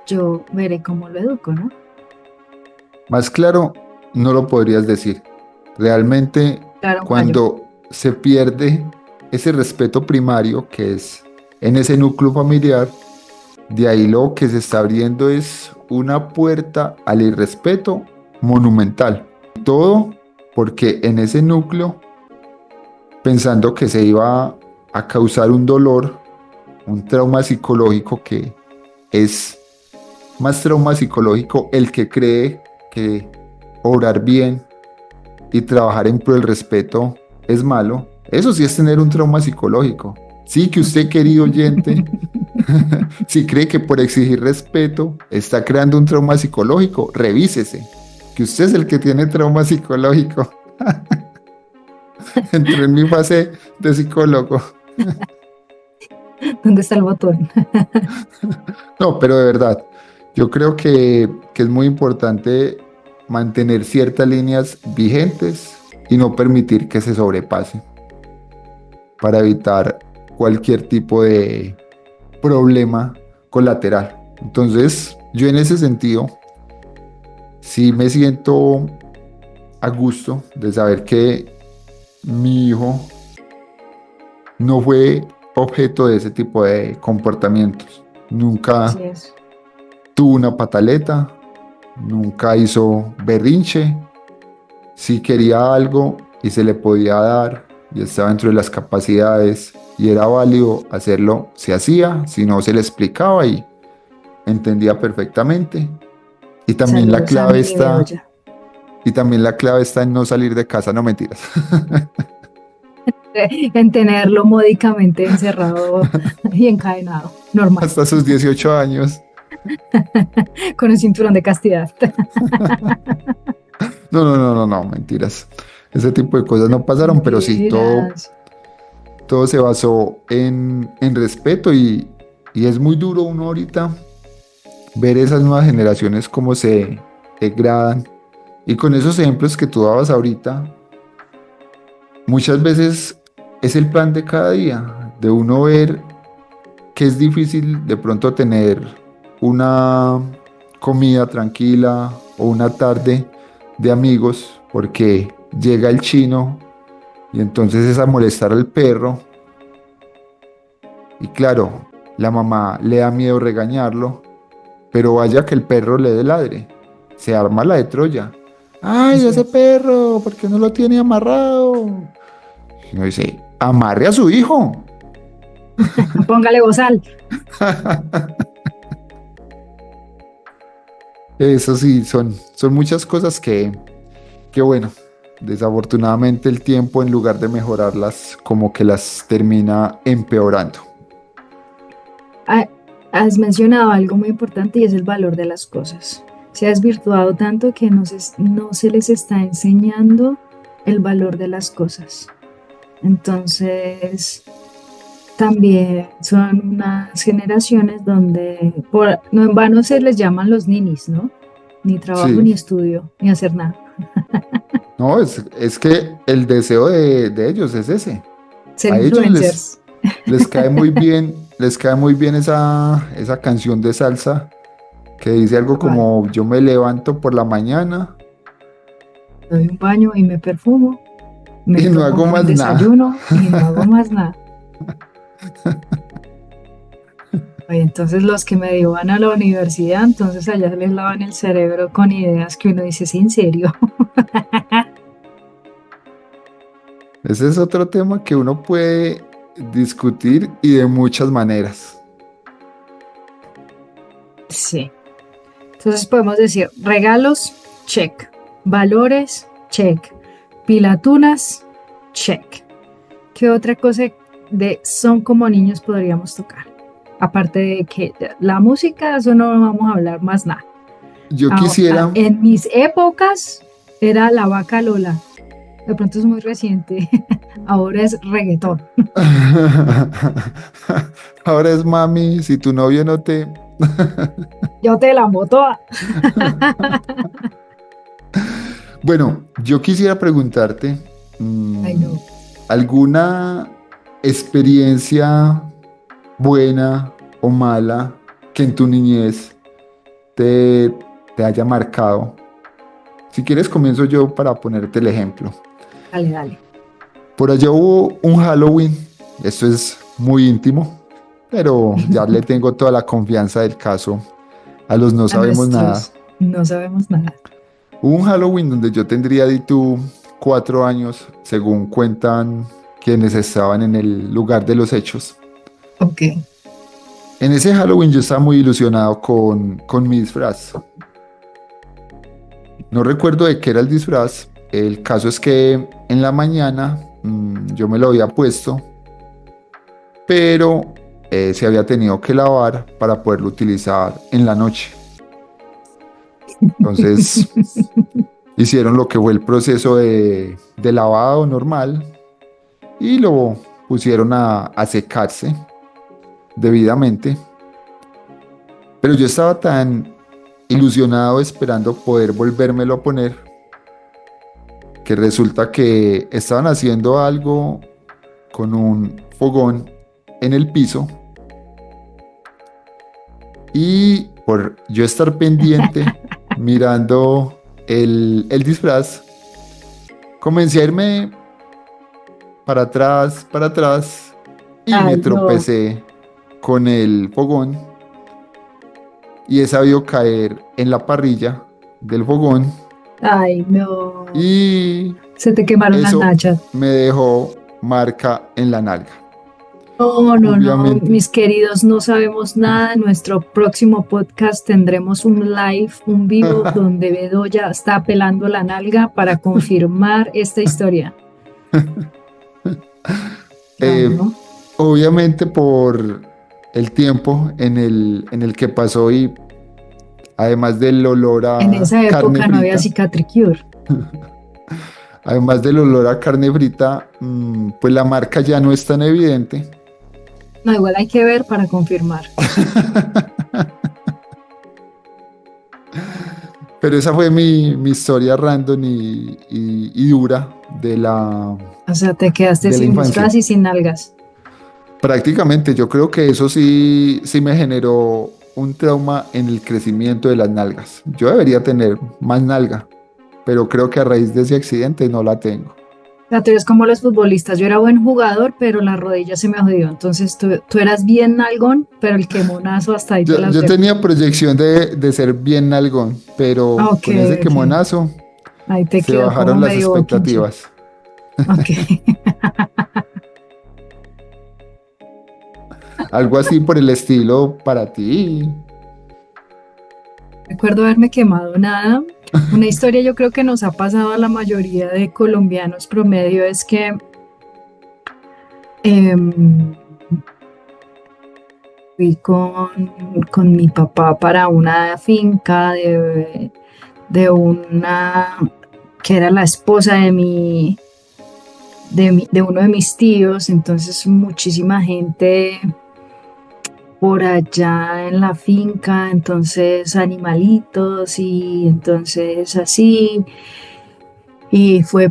yo veré cómo lo educo, ¿no? más claro, no lo podrías decir. Realmente, Claro, un gallo. cuando se pierde ese respeto primario que es en ese núcleo familiar, de ahí lo que se está abriendo es una puerta al irrespeto monumental. Todo porque en ese núcleo, pensando que se iba a causar un dolor, un trauma psicológico que es más trauma psicológico el que cree que obrar bien y trabajar en pro del respeto es malo. Eso sí es tener un trauma psicológico. Sí, que usted, querido oyente, si cree que por exigir respeto está creando un trauma psicológico, revísese, que usted es el que tiene trauma psicológico. Entré en mi fase de psicólogo. ¿Dónde está el botón? No, pero de verdad, yo creo que es muy importante mantener ciertas líneas vigentes y no permitir que se sobrepase para evitar cualquier tipo de problema colateral. Entonces, yo en ese sentido, sí me siento a gusto de saber que mi hijo no fue objeto de ese tipo de comportamientos. Nunca Así es. tuvo una pataleta, nunca hizo berrinche. Si quería algo y se le podía dar y estaba dentro de las capacidades y era válido hacerlo, se hacía, si no se le explicaba y entendía perfectamente. Y también la Saludos a clave mi está, Bedoya. y también la clave está en no salir de casa, no mentiras. En tenerlo módicamente encerrado y encadenado, normal, Hasta sus 18 años. con un cinturón de castidad. No, no, no, no, no, mentiras. Ese tipo de cosas no pasaron, pero sí, Mentiras. todo se basó en respeto y es muy duro uno ahorita ver esas nuevas generaciones cómo se degradan. Y con esos ejemplos que tú dabas ahorita, muchas veces es el plan de cada día, de uno ver que es difícil de pronto tener una comida tranquila o una tarde de amigos porque llega el chino y entonces es a molestar al perro y claro, la mamá le da miedo regañarlo, pero vaya que el perro le dé ladre, se arma la de Troya. Ay, Así ese es. perro, ¿por qué no lo tiene amarrado? Y uno dice, amarre a su hijo. Póngale bozal. Eso sí, son muchas cosas que bueno, desafortunadamente el tiempo en lugar de mejorarlas, como que las termina empeorando. Ah, has mencionado algo muy importante y es el valor de las cosas. Se ha desvirtuado tanto que no se les está enseñando el valor de las cosas. Entonces, también son unas generaciones donde no en vano se les llaman los ninis, ¿no? Ni trabajo, Sí, ni estudio, ni hacer nada. no, es que el deseo de ellos es ese. Ser A ellos influencers. les cae muy bien, les cae muy bien esa canción de salsa que dice algo ¿Cuál? como yo me levanto por la mañana Doy un baño y me perfumo, me y no tomo hago un buen más nada. desayuno y no hago más nada. Oye, entonces los que medio van a la universidad, entonces allá les lavan el cerebro con ideas que uno dice, ¿sí, en serio? Ese es otro tema que uno puede discutir y de muchas maneras. Sí. Entonces podemos decir regalos, check. Valores, check. Pilatunas, check. ¿Qué otra cosa de son como niños podríamos tocar? Aparte de que la música, eso no vamos a hablar más nada. Yo quisiera, En mis épocas era la vaca Lola. De pronto es muy reciente. Ahora es reggaetón. ahora es mami, si tu novio no te... Yo te la amo toda. Bueno, yo quisiera preguntarte, Ay, no. ¿alguna experiencia buena o mala que en tu niñez te, te haya marcado? Si quieres, comienzo yo para ponerte el ejemplo. Dale, dale. Por allá hubo un Halloween, esto es muy íntimo, pero ya le tengo toda la confianza del caso a los no A sabemos nada. nuestros no sabemos nada. Hubo un Halloween donde yo tendría de tú 4 años, según cuentan quienes estaban en el lugar de los hechos. Ok. En ese Halloween yo estaba muy ilusionado con mi disfraz. No recuerdo de qué era el disfraz. El caso es que en la mañana yo me lo había puesto, pero se había tenido que lavar para poderlo utilizar en la noche. Entonces hicieron lo que fue el proceso de lavado normal y lo pusieron a secarse debidamente. Pero yo estaba tan ilusionado esperando poder volvérmelo a poner, que resulta que estaban haciendo algo con un fogón en el piso y por yo estar pendiente mirando el disfraz, comencé a irme para atrás y me Ay, no. tropecé con el fogón y he sabido caer en la parrilla del fogón Ay, no. y Se te quemaron las eso nachas. me dejó marca en la nalga. No, no, no, Obviamente. mis queridos, no sabemos nada. En nuestro próximo podcast tendremos un live, un vivo, donde Bedoya está pelando la nalga para confirmar esta historia. Ay, Eh, no. obviamente por el tiempo en el que pasó y además del olor En a esa carne época no había frita, cicatricure. además del olor a carne frita, pues la marca ya no es tan evidente. No, igual hay que ver para confirmar. Pero esa fue mi historia random y dura O sea, te quedaste de la sin infancia. disfraz y sin nalgas. Prácticamente, yo creo que eso sí me generó un trauma en el crecimiento de las nalgas. Yo debería tener más nalga, pero creo que a raíz de ese accidente no la tengo. O sea, tú eres como los futbolistas. Yo era buen jugador, pero la rodilla se me jodió. Entonces tú eras bien nalgón, pero el quemonazo hasta ahí te las Yo dejo. tenía proyección de ser bien nalgón, Ah, pero ok, con ese ok. quemonazo Ahí te se quedó como bajaron las medio boquinche. expectativas. Ok. Algo así por el estilo para ti. Recuerdo haberme quemado nada. Una historia yo creo que nos ha pasado a la mayoría de colombianos promedio es que em, fui con mi papá para una finca de una que era la esposa de uno de mis tíos, entonces muchísima gente por allá en la finca, entonces animalitos y entonces así, y fue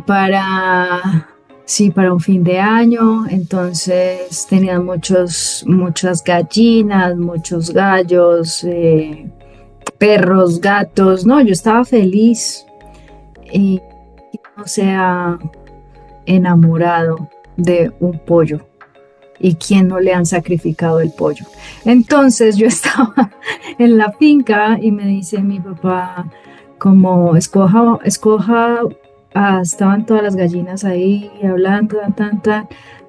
sí, para un fin de año, entonces tenían muchas gallinas, muchos gallos, perros, gatos, no, yo estaba feliz y, o sea, enamorado de un pollo. ¿Y quién no le han sacrificado el pollo? Entonces yo estaba en la finca y me dice mi papá, como escoja, estaban todas las gallinas ahí hablando,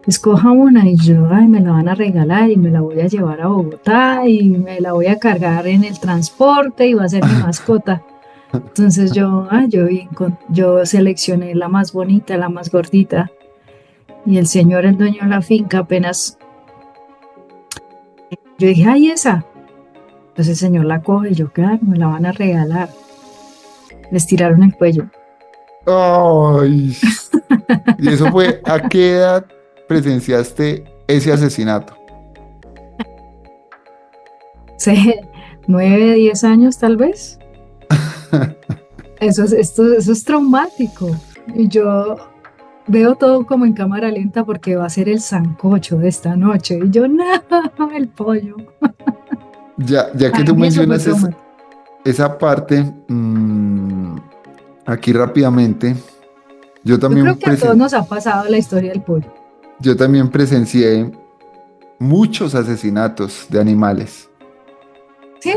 escoja una y yo, ay, me la van a regalar y me la voy a llevar a Bogotá y me la voy a cargar en el transporte y va a ser mi mascota. Entonces yo seleccioné la más bonita, la más gordita. Y el señor, el dueño de la finca, apenas, yo dije, ay, esa. Entonces el señor la coge y yo, claro, me la van a regalar. Les tiraron el cuello. Ay, y eso fue, ¿a qué edad presenciaste ese asesinato? Hace 9, 10 años tal vez. Eso es traumático. Y yo veo todo como en cámara lenta porque va a ser el sancocho de esta noche. Y yo, no, el pollo. Ya que Para tú mí eso fue mencionas traumático. esa parte, aquí rápidamente, yo Yo también, creo que a todos nos ha pasado la historia del pollo. yo también presencié muchos asesinatos de animales, ¿Sí?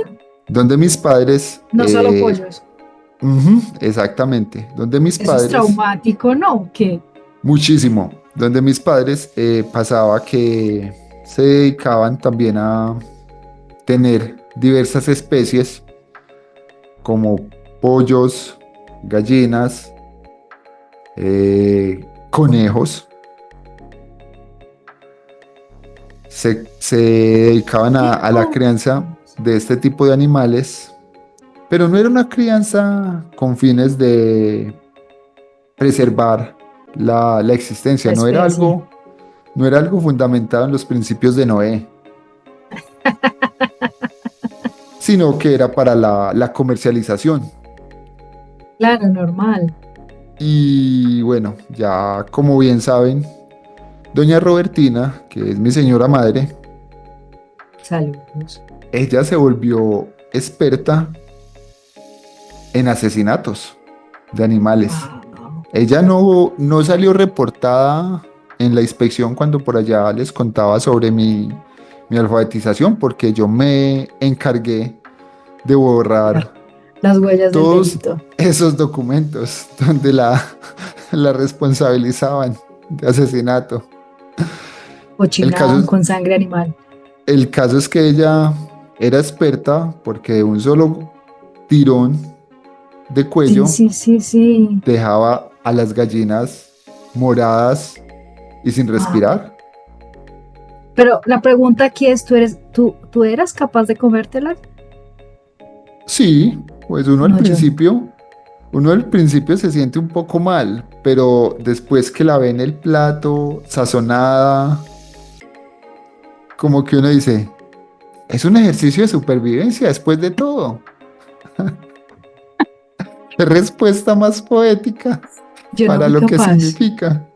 donde mis padres, No solo pollos. exactamente, donde mis Eso es padres, traumático, ¿no? ¿Qué? muchísimo, donde mis padres pasaba que se dedicaban también a tener diversas especies como pollos, gallinas, conejos. Se dedicaban a la crianza de este tipo de animales, pero no era una crianza con fines de preservar la existencia, La especie. no era algo fundamentado en los principios de Noé. sino que era para la comercialización. Claro, normal. Y bueno, ya como bien saben, doña Robertina, que es mi señora madre, Saludos. ella se volvió experta en asesinatos de animales. Wow. Ella no salió reportada en la inspección cuando por allá les contaba sobre mi alfabetización, porque yo me encargué de Claro, borrar las huellas del todos delito. esos documentos donde la responsabilizaban de asesinato. El caso, Cochinaban con sangre animal. el caso es que ella era experta porque de un solo tirón de Sí, cuello sí, sí, sí. dejaba a las gallinas moradas y sin Wow. respirar. Pero la pregunta aquí es, ¿tú eras capaz de comértelas? Sí, pues No, yo no. uno al principio se siente un poco mal, pero después que la ve en el plato, sazonada, como que uno dice, es un ejercicio de supervivencia después de todo. ¿Qué respuesta más poética Yo no para fui lo que capaz. significa?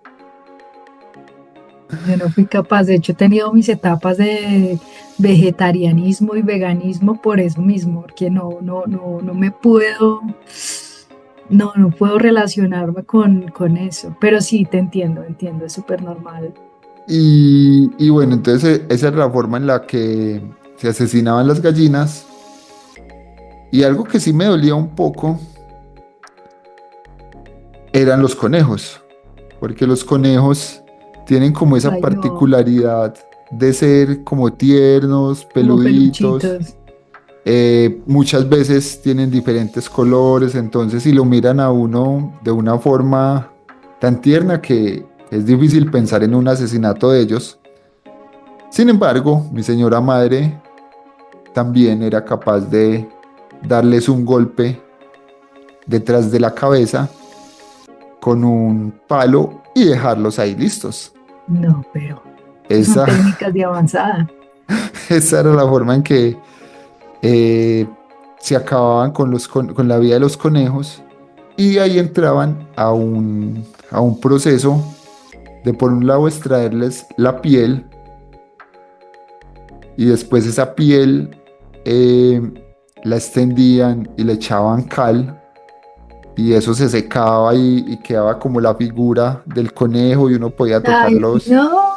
Yo no fui capaz. De hecho, he tenido mis etapas de vegetarianismo y veganismo por eso mismo, porque no me puedo, no puedo relacionarme con eso. Pero sí, te entiendo, es súper normal. Y bueno, entonces esa era la forma en la que se asesinaban las gallinas. Y algo que sí me dolía un poco eran los conejos, porque los conejos tienen como esa Ay, no, particularidad de ser como tiernos, como peluditos, peluchitos. muchas veces tienen diferentes colores, entonces si lo miran a uno de una forma tan tierna que es difícil pensar en un asesinato de ellos. Sin embargo, mi señora madre también era capaz de darles un golpe detrás de la cabeza con un palo y dejarlos ahí listos. No, pero eso son Esa, técnicas de avanzada. esa era la forma en que eh, se acababan con la vida de los conejos y ahí entraban a un proceso de por un lado extraerles la piel y después esa piel eh, la extendían y le echaban cal y eso se secaba y quedaba como la figura del conejo y uno podía Ay, tocarlos. no.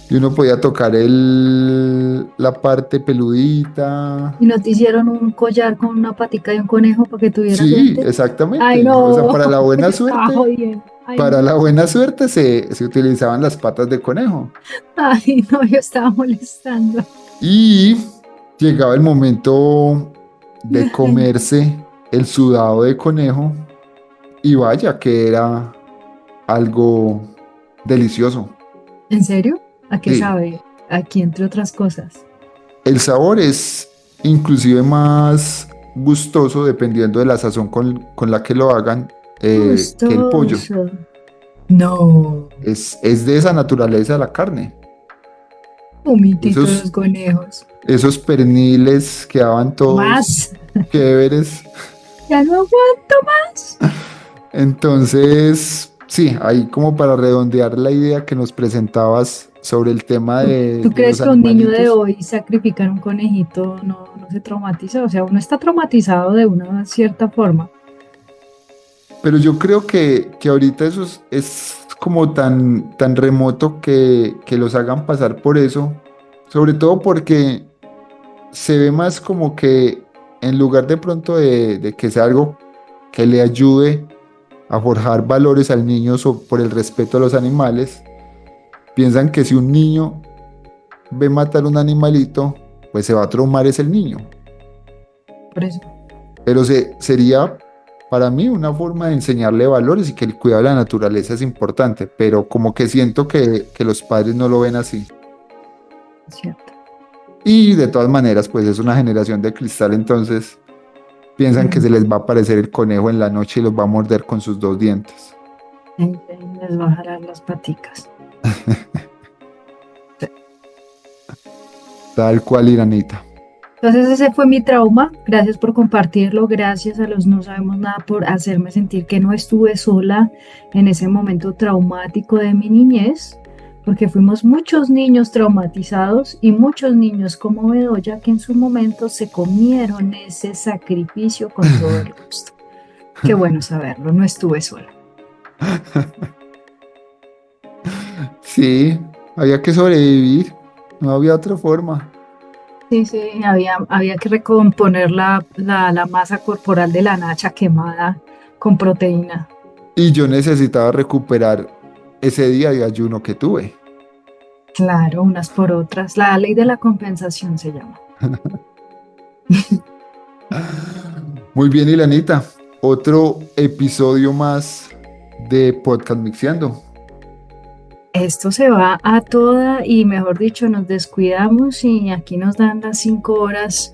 Y uno podía tocar la parte peludita. ¿Y no te hicieron un collar con una patica de un conejo para que tuvieras Sí, suerte? Ay, exactamente. O sea, no, yo estaba jodiendo. Ay, para no. la buena suerte se utilizaban las patas de conejo. Ay, no, yo estaba molestando. Y llegaba el momento de comerse el sudado de conejo y vaya que era algo delicioso. ¿En serio? ¿A qué Sí, sabe? Aquí, entre otras cosas. el sabor es inclusive más gustoso dependiendo de la sazón con la que lo hagan que el pollo. Gustoso. No, Es de esa naturaleza la carne. vomitito de Esos, los conejos. esos perniles quedaban todos Más. chéveres. Ya no aguanto más. Entonces, sí, ahí como para redondear la idea que nos presentabas sobre el tema ¿Tú, de, tú de crees los que un niño de animalitos. hoy sacrificar un conejito no se traumatiza? O sea, uno está traumatizado de una cierta forma. Pero yo creo que ahorita eso es como tan remoto que los hagan pasar por eso, sobre todo porque se ve más como que en lugar de pronto de que sea algo que le ayude a forjar valores al niño por el respeto a los animales, piensan que si un niño ve matar un animalito, pues se va a traumar es el niño. Por eso. Pero sería para mí una forma de enseñarle valores y que el cuidado de la naturaleza es importante, pero como que siento que los padres no lo ven así. Es cierto. Y de todas maneras, pues es una generación de cristal, entonces piensan que Mm. se les va a aparecer el conejo en la noche y los va a morder con sus dos dientes. Ahí les va a jalar las paticas. Tal cual, Iranita. Entonces ese fue mi trauma. Gracias por compartirlo. Gracias a los No Sabemos Nada por hacerme sentir que no estuve sola en ese momento traumático de mi niñez, porque fuimos muchos niños traumatizados y muchos niños como Bedoya que en su momento se comieron ese sacrificio con todo el gusto. Qué bueno saberlo, no estuve sola. Sí, había que sobrevivir, no había otra forma. Sí, había que recomponer la masa corporal de la Nacha quemada con proteína. Y yo necesitaba recuperar ese día de ayuno que tuve. Claro, unas por otras. La ley de la compensación se llama. Muy bien, Ilanita. Otro episodio más de Podcast Mixeando. Esto se va a toda y mejor dicho, nos descuidamos y aquí nos dan las 5 horas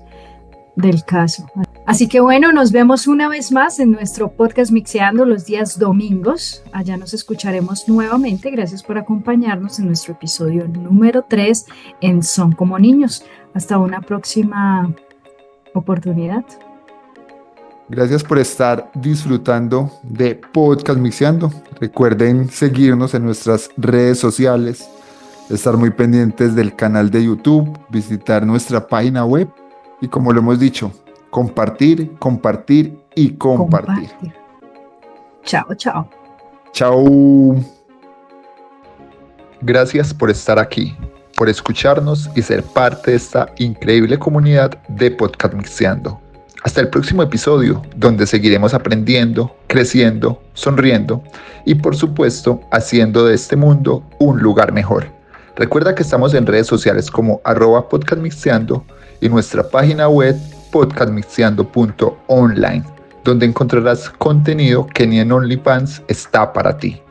del caso. Así que bueno, nos vemos una vez más en nuestro podcast Mixeando los días domingos. Allá nos escucharemos nuevamente. Gracias por acompañarnos en nuestro episodio número 3 en Son como Niños. Hasta una próxima oportunidad. Gracias por estar disfrutando de Podcast Mixeando. Recuerden seguirnos en nuestras redes sociales, estar muy pendientes del canal de YouTube, visitar nuestra página web y, como lo hemos dicho, compartir, compartir y compartir. Chao, chao. Chao. Gracias por estar aquí, por escucharnos y ser parte de esta increíble comunidad de Podcast Mixeando. Hasta el próximo episodio, donde seguiremos aprendiendo, creciendo, sonriendo y, por supuesto, haciendo de este mundo un lugar mejor. Recuerda que estamos en redes sociales como @podcastmixeando y nuestra página web podcastmixeando.online, donde encontrarás contenido que ni en OnlyFans está para ti.